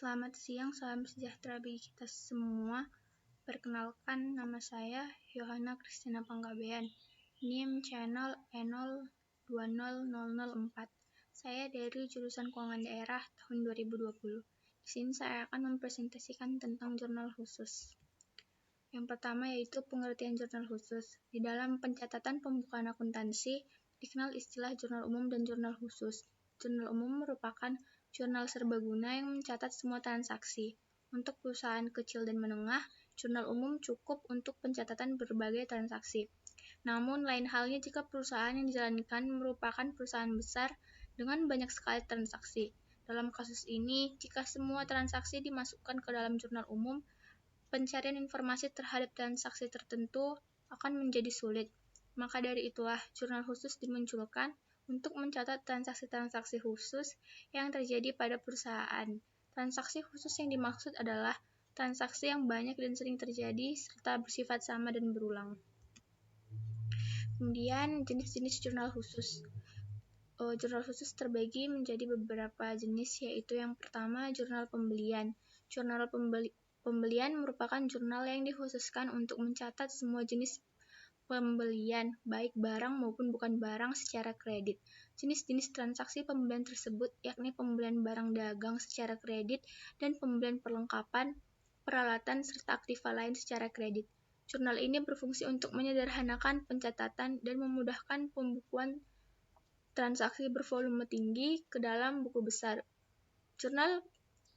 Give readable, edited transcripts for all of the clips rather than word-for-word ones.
Selamat siang, salam sejahtera bagi kita semua. Perkenalkan, nama saya Yohana Kristina Panggabean, NIM channel E020004. Saya dari jurusan Keuangan Daerah tahun 2020. Di sini saya akan mempresentasikan tentang jurnal khusus. Yang pertama yaitu pengertian jurnal khusus. Di dalam pencatatan pembukaan akuntansi, dikenal istilah jurnal umum dan jurnal khusus. Jurnal umum merupakan jurnal serbaguna yang mencatat semua transaksi. Untuk perusahaan kecil dan menengah, jurnal umum cukup untuk pencatatan berbagai transaksi. Namun, lain halnya jika perusahaan yang dijalankan merupakan perusahaan besar dengan banyak sekali transaksi. Dalam kasus ini, jika semua transaksi dimasukkan ke dalam jurnal umum, pencarian informasi terhadap transaksi tertentu akan menjadi sulit. Maka dari itulah, jurnal khusus dimunculkan untuk mencatat transaksi-transaksi khusus yang terjadi pada perusahaan. Transaksi khusus yang dimaksud adalah transaksi yang banyak dan sering terjadi serta bersifat sama dan berulang. Kemudian, jenis-jenis jurnal khusus. Jurnal khusus terbagi menjadi beberapa jenis, yaitu yang pertama, jurnal pembelian. Jurnal pembelian merupakan jurnal yang dikhususkan untuk mencatat semua jenis pembelian, baik barang maupun bukan barang secara kredit. Jenis-jenis transaksi pembelian tersebut yakni pembelian barang dagang secara kredit dan pembelian perlengkapan, peralatan, serta aktiva lain secara kredit. Jurnal ini berfungsi untuk menyederhanakan pencatatan dan memudahkan pembukuan transaksi bervolume tinggi ke dalam buku besar. Jurnal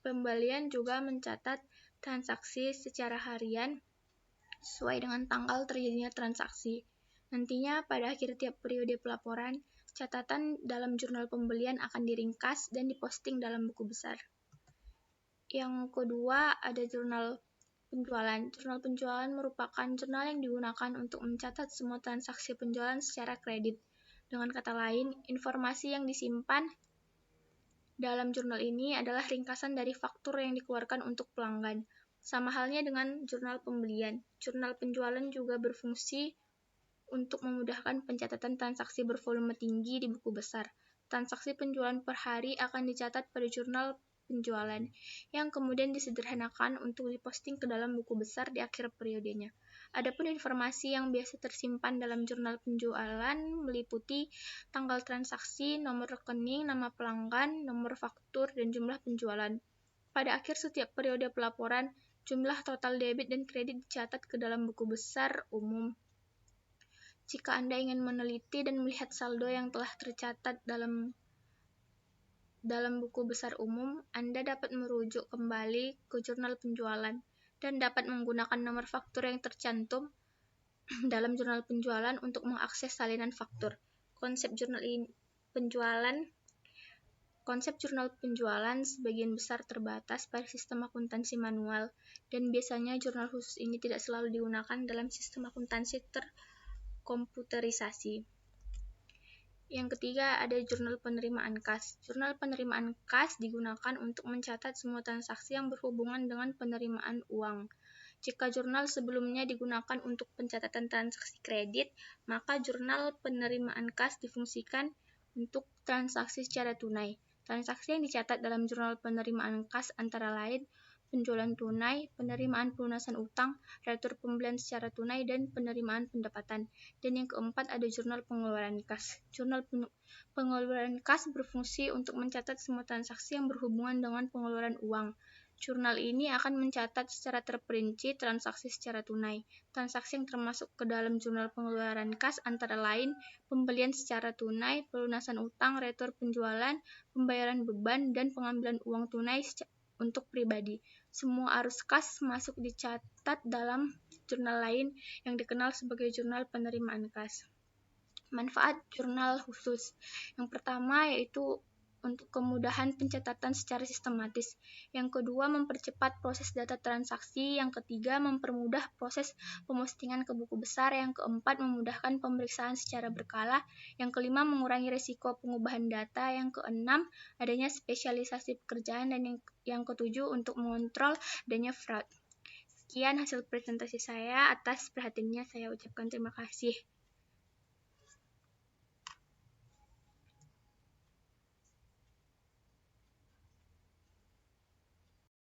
pembelian juga mencatat transaksi secara harian sesuai dengan tanggal terjadinya transaksi. Nantinya pada akhir tiap periode pelaporan, catatan dalam jurnal pembelian akan diringkas dan diposting dalam buku besar. Yang kedua, ada jurnal penjualan. Jurnal penjualan merupakan jurnal yang digunakan untuk mencatat semua transaksi penjualan secara kredit. Dengan kata lain, informasi yang disimpan dalam jurnal ini adalah ringkasan dari faktur yang dikeluarkan untuk pelanggan. Sama halnya dengan jurnal pembelian, jurnal penjualan juga berfungsi untuk memudahkan pencatatan transaksi bervolume tinggi di buku besar. Transaksi penjualan per hari akan dicatat pada jurnal penjualan, yang kemudian disederhanakan untuk diposting ke dalam buku besar di akhir periodenya. Adapun informasi yang biasa tersimpan dalam jurnal penjualan meliputi tanggal transaksi, nomor rekening, nama pelanggan, nomor faktur, dan jumlah penjualan. Pada akhir setiap periode pelaporan, jumlah total debit dan kredit dicatat ke dalam buku besar umum. Jika Anda ingin meneliti dan melihat saldo yang telah tercatat dalam buku besar umum, Anda dapat merujuk kembali ke jurnal penjualan dan dapat menggunakan nomor faktur yang tercantum dalam jurnal penjualan untuk mengakses salinan faktur. Konsep jurnal penjualan sebagian besar terbatas pada sistem akuntansi manual, dan biasanya jurnal khusus ini tidak selalu digunakan dalam sistem akuntansi terkomputerisasi. Yang ketiga, ada jurnal penerimaan kas. Jurnal penerimaan kas digunakan untuk mencatat semua transaksi yang berhubungan dengan penerimaan uang. Jika jurnal sebelumnya digunakan untuk pencatatan transaksi kredit, maka jurnal penerimaan kas difungsikan untuk transaksi secara tunai. Transaksi yang dicatat dalam jurnal penerimaan kas antara lain penjualan tunai, penerimaan pelunasan utang, retur pembelian secara tunai, dan penerimaan pendapatan. Dan yang keempat ada jurnal pengeluaran kas. Jurnal pengeluaran kas berfungsi untuk mencatat semua transaksi yang berhubungan dengan pengeluaran uang. Jurnal ini akan mencatat secara terperinci transaksi secara tunai. Transaksi yang termasuk ke dalam jurnal pengeluaran kas antara lain pembelian secara tunai, pelunasan utang, retur penjualan, pembayaran beban, dan pengambilan uang tunai untuk pribadi. Semua arus kas masuk dicatat dalam jurnal lain yang dikenal sebagai jurnal penerimaan kas. Manfaat jurnal khusus. Yang pertama yaitu untuk kemudahan pencatatan secara sistematis. Yang kedua, mempercepat proses data transaksi. Yang ketiga, mempermudah proses pemustingan ke buku besar. Yang keempat, memudahkan pemeriksaan secara berkala. Yang kelima, mengurangi risiko pengubahan data. Yang keenam, adanya spesialisasi pekerjaan. Dan yang ketujuh, untuk mengontrol adanya fraud. Sekian hasil presentasi saya. Atas perhatiannya saya ucapkan terima kasih.